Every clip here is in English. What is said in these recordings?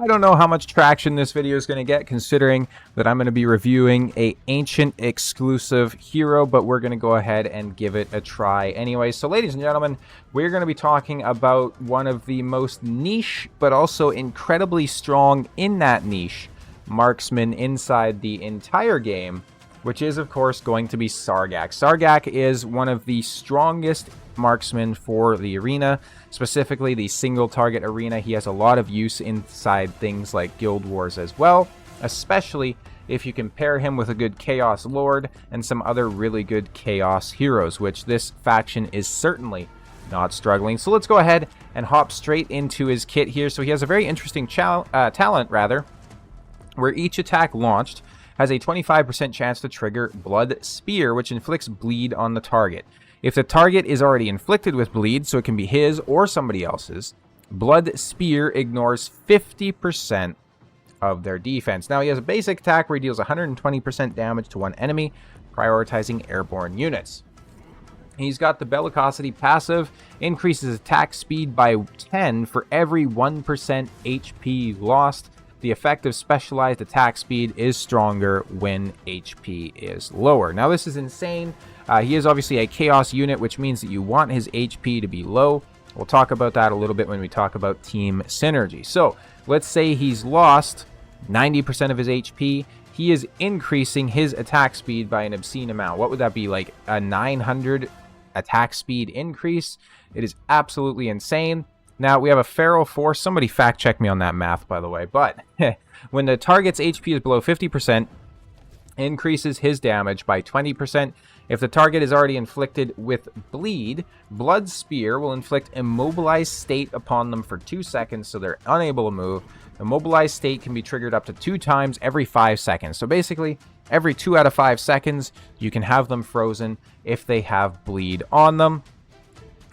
I don't know how much traction this video is going to get, considering that I'm going to be reviewing a ancient exclusive hero, but we're going to go ahead and give it a try anyway. So ladies and gentlemen, we're going to be talking about one of the most niche, but also incredibly strong in that niche marksman inside the entire game, which is of course going to be Sargak. Sargak is one of the strongest marksmen for the arena, specifically the single target arena. He has a lot of use inside things like guild wars as well, especially if you can pair him with a good chaos lord and some other really good chaos heroes, which this faction is certainly not struggling. So let's go ahead and hop straight into his kit here. So he has a very interesting talent where each attack launched has a 25% chance to trigger Blood Spear, which inflicts bleed on the target. If the target is already inflicted with bleed, so it can be his or somebody else's, Blood Spear ignores 50% of their defense. Now, he has a basic attack where he deals 120% damage to one enemy, prioritizing airborne units. He's got the Bellicosity passive, increases attack speed by 10 for every 1% HP lost. The effect of specialized attack speed is stronger when HP is lower. Now, this is insane. He is obviously a chaos unit, which means that you want his HP to be low. We'll talk about that a little bit when we talk about team synergy. So let's say he's lost 90% of his HP. He is increasing his attack speed by an obscene amount. What would that be, like a 900 attack speed increase? It is absolutely insane. Now, we have a feral force. Somebody fact check me on that math, by the way. But when the target's HP is below 50%, increases his damage by 20%. If the target is already inflicted with bleed, Blood Spear will inflict immobilized state upon them for 2 seconds, so they're unable to move. Immobilized state can be triggered up to 2 times every 5 seconds. So basically, every 2 out of 5 seconds, you can have them frozen if they have bleed on them.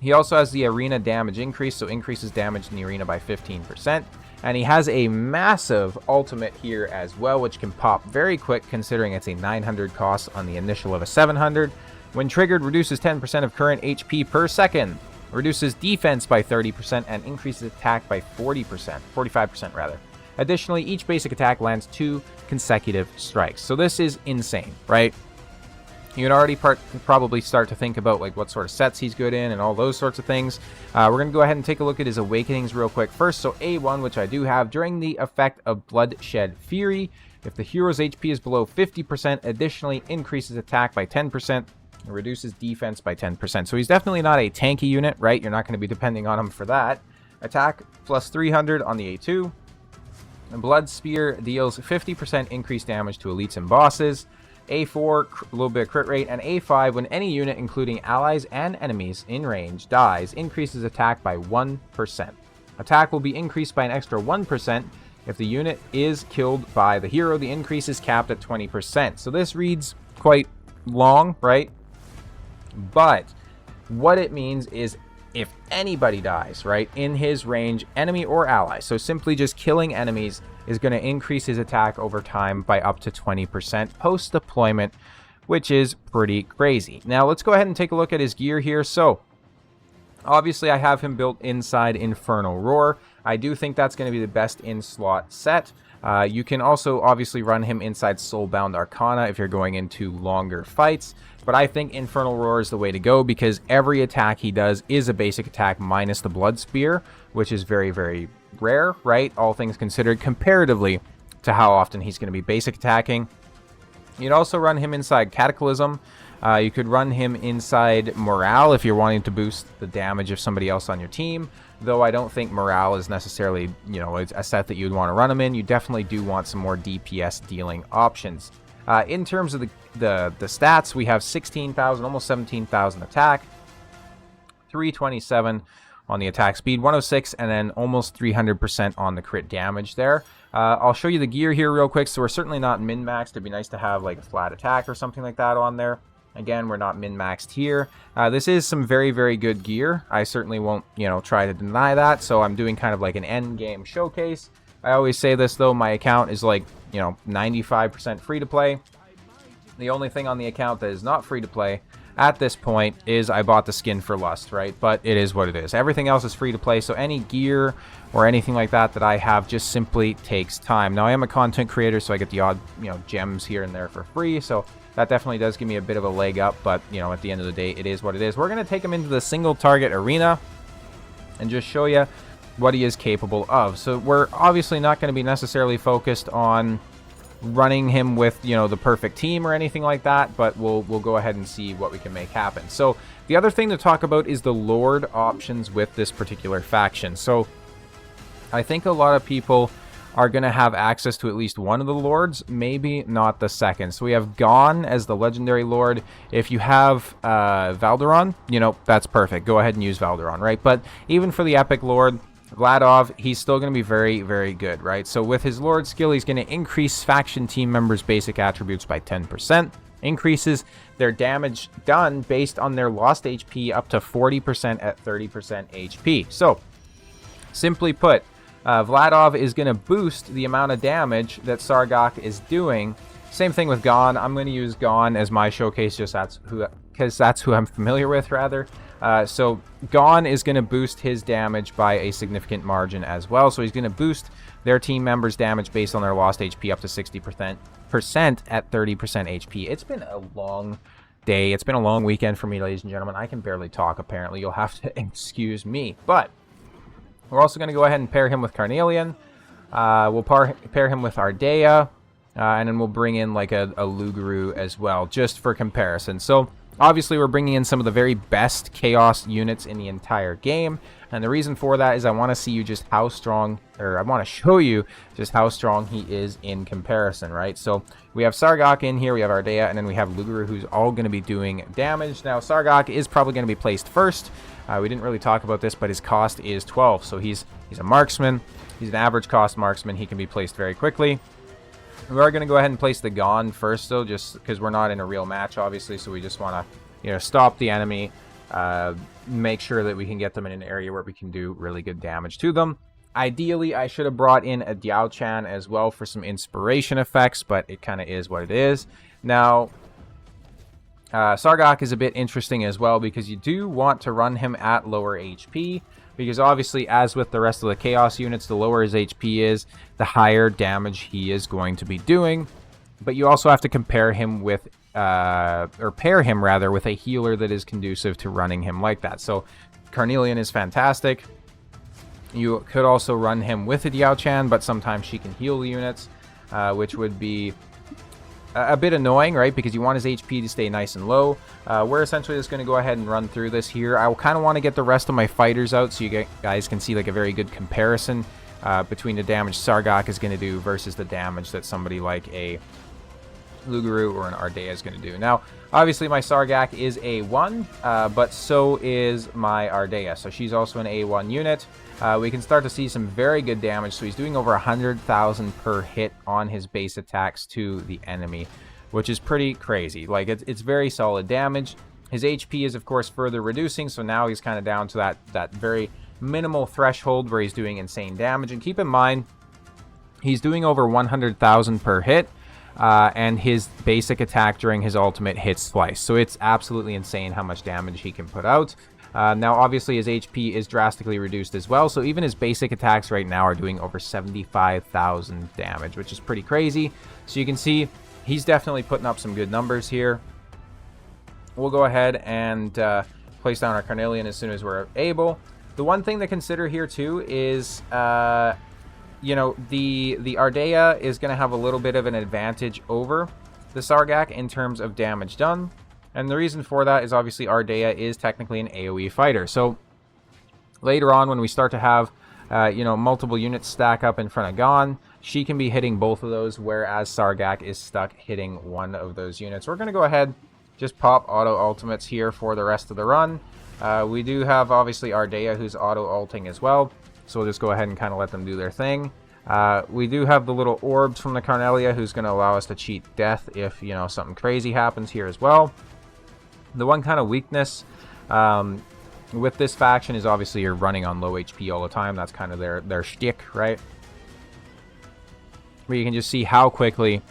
He also has the arena damage increase, so increases damage in the arena by 15%. And he has a massive ultimate here as well, which can pop very quick considering it's a 900 cost on the initial of a 700. When triggered, reduces 10% of current HP per second, reduces defense by 30%, and increases attack by 45% rather. Additionally, each basic attack lands 2 consecutive strikes. So this is insane, right? You can already probably start to think about like what sort of sets he's good in and all those sorts of things. We're going to go ahead and take a look at his awakenings real quick first. So A1, which I do have, during the effect of Bloodshed Fury, if the hero's HP is below 50%, additionally increases attack by 10% and reduces defense by 10%. So he's definitely not a tanky unit, right? You're not going to be depending on him for that. Attack plus 300 on the A2. And Blood Spear deals 50% increased damage to elites and bosses. A4, a little bit of crit rate, and A5, when any unit, including allies and enemies in range, dies, increases attack by 1%. Attack will be increased by an extra 1% if the unit is killed by the hero. The increase is capped at 20%. So this reads quite long, right? But what it means is if anybody dies, right, in his range, enemy or ally, so simply just killing enemies, is going to increase his attack over time by up to 20% post-deployment, which is pretty crazy. Now, let's go ahead and take a look at his gear here. So, obviously, I have him built inside Infernal Roar. I do think that's going to be the best in-slot set. You can also obviously run him inside Soulbound Arcana if you're going into longer fights. But I think Infernal Roar is the way to go because every attack he does is a basic attack minus the Blood Spear, which is very, very rare, right? All things considered, comparatively to how often he's going to be basic attacking. You'd also run him inside Cataclysm. You could run him inside Morale if you're wanting to boost the damage of somebody else on your team. Though I don't think Morale is necessarily, you know, a set that you'd want to run him in. You definitely do want some more DPS dealing options. In terms of the stats, we have 16,000, almost 17,000 attack, 327 on the attack speed, 106, and then almost 300% on the crit damage there. I'll show you the gear here real quick. So we're certainly not min-maxed. It'd be nice to have like a flat attack or something like that on there. Again, we're not min-maxed here. This is some very, very good gear. I certainly won't, you know, try to deny that. So I'm doing kind of like an end game showcase. I always say this though, my account is like, you know, 95% free to play. The only thing on the account that is not free to play at this point is I bought the skin for lust, right? But it is what it is. Everything else is free to play, so any gear or anything like that that I have just simply takes time. Now, I am a content creator, so I get the odd, gems here and there for free, so that definitely does give me a bit of a leg up, but, at the end of the day, it is what it is. We're going to take him into the single target arena and just show you what he is capable of. So we're obviously not going to be necessarily focused on running him with, the perfect team or anything like that, but we'll go ahead and see what we can make happen. So the other thing to talk about is the Lord options with this particular faction. So I think a lot of people are going to have access to at least one of the Lords, maybe not the second. So we have Gon as the Legendary Lord. If you have Valderon, that's perfect. Go ahead and use Valderon, right? But even for the Epic Lord, Vladov, he's still going to be very, very good, right? So with his Lord skill, he's going to increase faction team members' basic attributes by 10%. Increases their damage done based on their lost HP up to 40% at 30% HP. So, simply put, Vladov is going to boost the amount of damage that Sargak is doing. Same thing with Gon. I'm going to use Gon as my showcase, just because that's who I'm familiar with, rather. So Gon is going to boost his damage by a significant margin as well. So he's going to boost their team members' damage based on their lost HP up to 60% at 30% HP. It's been a long day. It's been a long weekend for me, ladies and gentlemen. I can barely talk, apparently. You'll have to excuse me. But we're also going to go ahead and pair him with Carnelian. We'll pair him with Ardea. And then we'll bring in like a Luguru as well, just for comparison. So obviously we're bringing in some of the very best Chaos units in the entire game. And the reason for that is I want to see you just how strong, or I want to show you just how strong he is in comparison, right? So we have Sargak in here, we have Ardea, and then we have Luguru, who's all going to be doing damage. Now Sargak is probably going to be placed first. We didn't really talk about this, but his cost is 12. So he's a marksman. He's an average cost marksman. He can be placed very quickly. We are going to go ahead and place the Gon first, though, just because we're not in a real match, obviously. So we just want to, stop the enemy, make sure that we can get them in an area where we can do really good damage to them. Ideally, I should have brought in a Diao Chan as well for some inspiration effects, but it kind of is what it is. Now, Sargak is a bit interesting as well because you do want to run him at lower HP. Because obviously, as with the rest of the Chaos units, the lower his HP is, the higher damage he is going to be doing. But you also have to compare him with, or pair him rather, with a healer that is conducive to running him like that. So, Carnelian is fantastic. You could also run him with a Diao Chan, but sometimes she can heal the units, which would be a bit annoying, right? Because you want his HP to stay nice and low. We're essentially just going to go ahead and run through this here. I kind of want to get the rest of my fighters out so you guys can see like a very good comparison between the damage Sargak is going to do versus the damage that somebody like a Luguru or an Ardea is going to do. Now, obviously my Sargak is A1, but so is my Ardea. So she's also an A1 unit. We can start to see some very good damage. So he's doing over 100,000 per hit on his base attacks to the enemy, which is pretty crazy. Like, it's very solid damage. His HP is, of course, further reducing. So now he's kind of down to that very minimal threshold where he's doing insane damage. And keep in mind, he's doing over 100,000 per hit. And his basic attack during his ultimate hits twice. So it's absolutely insane how much damage he can put out. Now, obviously, his HP is drastically reduced as well. So even his basic attacks right now are doing over 75,000 damage, which is pretty crazy. So you can see he's definitely putting up some good numbers here. We'll go ahead and place down our Carnelian as soon as we're able. The one thing to consider here, too, is... the Ardea is going to have a little bit of an advantage over the Sargak in terms of damage done. And the reason for that is obviously Ardea is technically an AoE fighter. So later on when we start to have, multiple units stack up in front of Gon, she can be hitting both of those, whereas Sargak is stuck hitting one of those units. We're going to go ahead, just pop auto ultimates here for the rest of the run. We do have obviously Ardea who's auto ulting as well. So we'll just go ahead and kind of let them do their thing. We do have the little orbs from the Carnelia who's going to allow us to cheat death if, something crazy happens here as well. The one kind of weakness with this faction is obviously you're running on low HP all the time. That's kind of their shtick, right? Where you can just see how quickly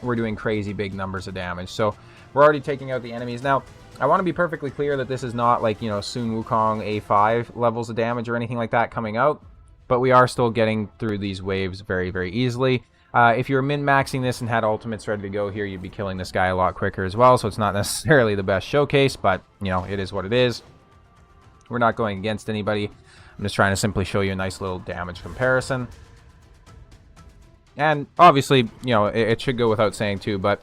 we're doing crazy big numbers of damage. So we're already taking out the enemies. Now, I want to be perfectly clear that this is not like, you know, Sun Wukong A5 levels of damage or anything like that coming out, but we are still getting through these waves very, very easily. If you were min-maxing this and had ultimates ready to go here, you'd be killing this guy a lot quicker as well, so it's not necessarily the best showcase, but, you know, it is what it is. We're not going against anybody. I'm just trying to simply show you a nice little damage comparison. And obviously, you know, it should go without saying too, but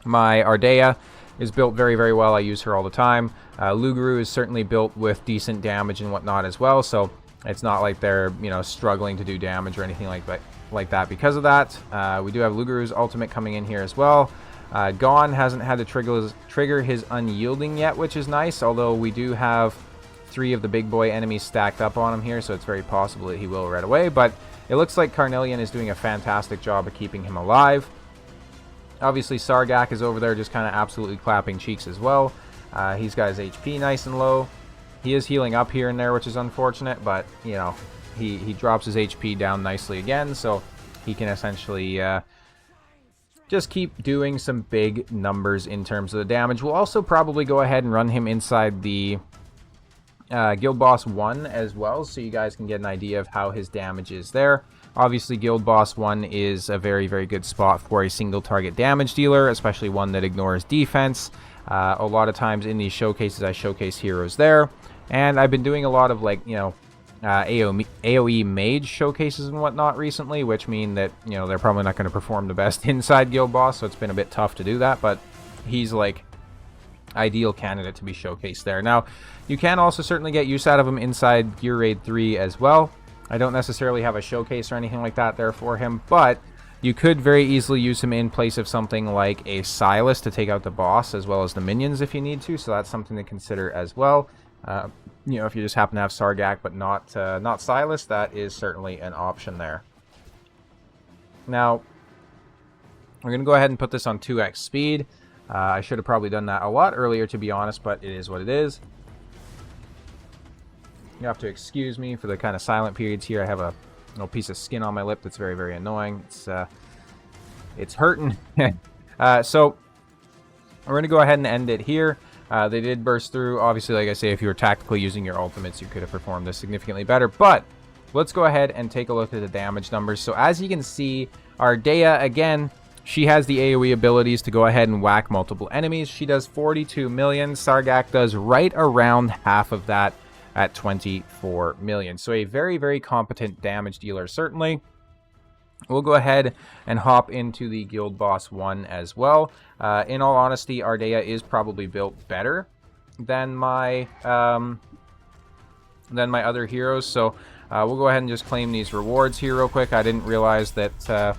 my Ardea is built very, very well. I use her all the time. Luguru is certainly built with decent damage and whatnot as well, so it's not like they're, you know, struggling to do damage or anything like that because of that. We do have Luguru's ultimate coming in here as well. Gon hasn't had to trigger his unyielding yet, which is nice, although we do have 3 of the big boy enemies stacked up on him here, so it's very possible that he will right away, but it looks like Carnelian is doing a fantastic job of keeping him alive. Obviously, Sargak is over there just kind of absolutely clapping cheeks as well. He's got his HP nice and low. He is healing up here and there, which is unfortunate, but, you know, he drops his HP down nicely again, so he can essentially just keep doing some big numbers in terms of the damage. We'll also probably go ahead and run him inside the Guild Boss 1 as well, so you guys can get an idea of how his damage is there. Obviously, Guild Boss 1 is a very, very good spot for a single target damage dealer, especially one that ignores defense. A lot of times in these showcases, I showcase heroes there. And I've been doing a lot of, like, you know, AoE mage showcases and whatnot recently, which mean that, you know, they're probably not going to perform the best inside Guild Boss, so it's been a bit tough to do that, but he's, like, ideal candidate to be showcased there. Now, you can also certainly get use out of him inside Gear Raid 3 as well. I don't necessarily have a showcase or anything like that there for him, but you could very easily use him in place of something like a Silas to take out the boss as well as the minions if you need to, so that's something to consider as well. You know, if you just happen to have Sargak but not Silas, that is certainly an option there. Now, we're going to go ahead and put this on 2x speed. I should have probably done that a lot earlier, to be honest, but it is what it is. You have to excuse me for the kind of silent periods here. I have a little piece of skin on my lip that's very, very annoying. It's hurting. So we're going to go ahead and end it here. They did burst through. Obviously, like I say, if you were tactically using your ultimates, you could have performed this significantly better. But let's go ahead and take a look at the damage numbers. So as you can see, Ardea, again, she has the AoE abilities to go ahead and whack multiple enemies. She does 42 million. Sargak does right around half of that at 24 million. So a very, very competent damage dealer, certainly. We'll go ahead and hop into the Guild Boss 1 as well. In all honesty, Ardea is probably built better than my other heroes. So we'll go ahead and just claim these rewards here real quick. I didn't realize that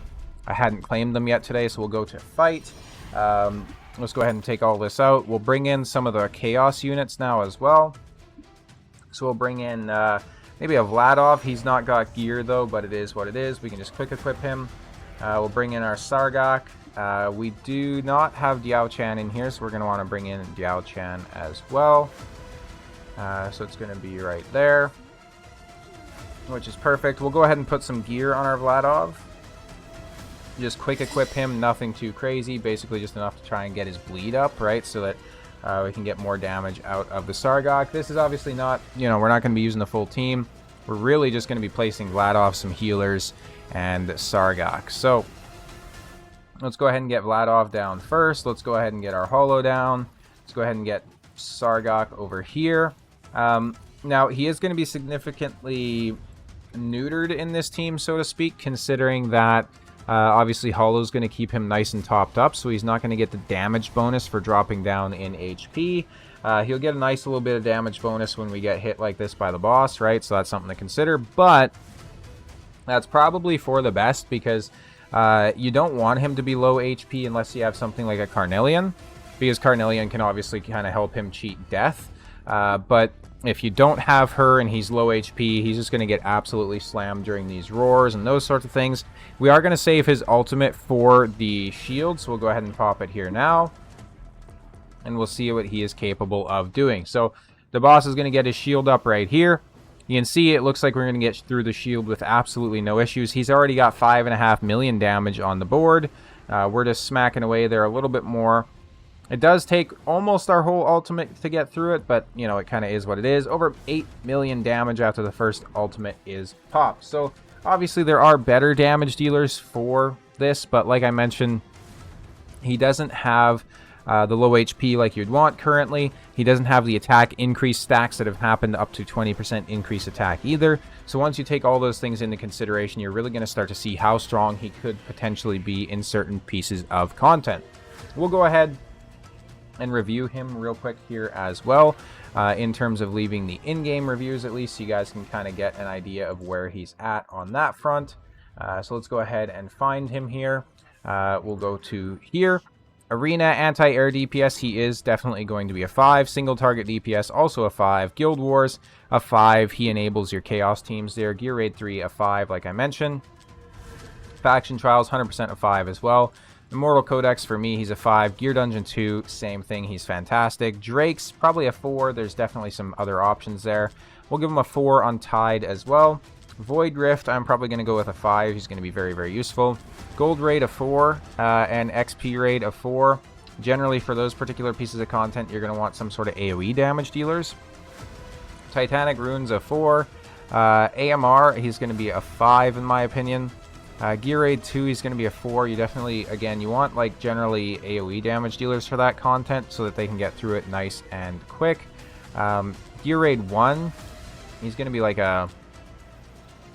I hadn't claimed them yet today, so we'll go to fight. Let's go ahead and take all this out. We'll bring in some of the Chaos units now as well. So we'll bring in maybe a Vladov. He's not got gear though, but it is what it is. We can just quick equip him. We'll bring in our Sargak. We do not have Diao Chan in here, so we're going to want to bring in Diao Chan as well. So it's going to be right there, which is perfect. We'll go ahead and put some gear on our Vladov. Just quick equip him, nothing too crazy, basically just enough to try and get his bleed up, right, so that we can get more damage out of the Sargak. This is obviously not, you know, we're not going to be using the full team. We're really just going to be placing Vladov, some healers, and Sargak. So let's go ahead and get Vladov down first. Let's go ahead and get our Holo down. Let's go ahead and get Sargak over here. Now, he is going to be significantly neutered in this team, so to speak, considering that obviously Holo's going to keep him nice and topped up, so he's not going to get the damage bonus for dropping down in HP. He'll get a nice little bit of damage bonus when we get hit like this by the boss, right? So that's something to consider, but that's probably for the best because you don't want him to be low HP unless you have something like a Carnelian, because Carnelian can obviously kind of help him cheat death. But if you don't have her and he's low HP, he's just going to get absolutely slammed during these roars and those sorts of things. We are going to save his ultimate for the shield, so we'll go ahead and pop it here now. And we'll see what he is capable of doing. So the boss is going to get his shield up right here. You can see it looks like we're going to get through the shield with absolutely no issues. He's already got 5.5 million damage on the board. We're just smacking away there a little bit more. It does take almost our whole ultimate to get through it, but, you know, it kind of is what it is. Over 8 million damage after the first ultimate is popped. So, obviously, there are better damage dealers for this, but like I mentioned, he doesn't have the low HP like you'd want currently. He doesn't have the attack increase stacks that have happened up to 20% increase attack either. So once you take all those things into consideration, you're really going to start to see how strong he could potentially be in certain pieces of content. We'll go ahead and review him real quick here as well. In terms of leaving the in-game reviews, at least, so you guys can kind of get an idea of where he's at on that front. So let's go ahead and find him here. We'll go to here. Arena anti-air DPS, he is definitely going to be a 5. Single target DPS, also a 5. Guild Wars, a 5. He enables your Chaos teams there. Gear Raid 3, a 5, like I mentioned. Faction Trials, 100% a 5 as well. Immortal Codex, for me, he's a 5. Gear Dungeon 2, same thing, he's fantastic. Drake's probably a 4. There's definitely some other options there. We'll give him a 4 on Tide as well. Void Rift, I'm probably going to go with a 5. He's going to be very, very useful. Gold Raid, a 4. And XP Raid, a 4. Generally, for those particular pieces of content, you're going to want some sort of AoE damage dealers. Titanic Runes, a 4. AMR, he's going to be a 5 in my opinion. Gear Raid 2, he's going to be a 4. You definitely, again, you want, like, generally AoE damage dealers for that content so that they can get through it nice and quick. Gear Raid 1, he's going to be like a,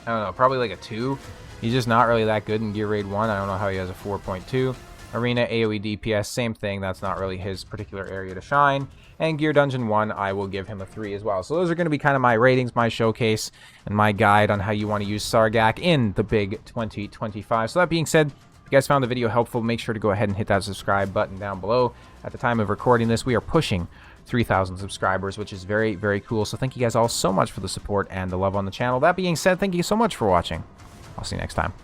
I don't know, probably like a 2. He's just not really that good in Gear Raid 1. I don't know how he has a 4.2. Arena AoE DPS, same thing. That's not really his particular area to shine. And Gear Dungeon 1, I will give him a 3 as well. So those are going to be kind of my ratings, my showcase, and my guide on how you want to use Sargak in the big 2025. So that being said, if you guys found the video helpful, make sure to go ahead and hit that subscribe button down below. At the time of recording this, we are pushing 3,000 subscribers, which is very, very cool. So thank you guys all so much for the support and the love on the channel. That being said, thank you so much for watching. I'll see you next time.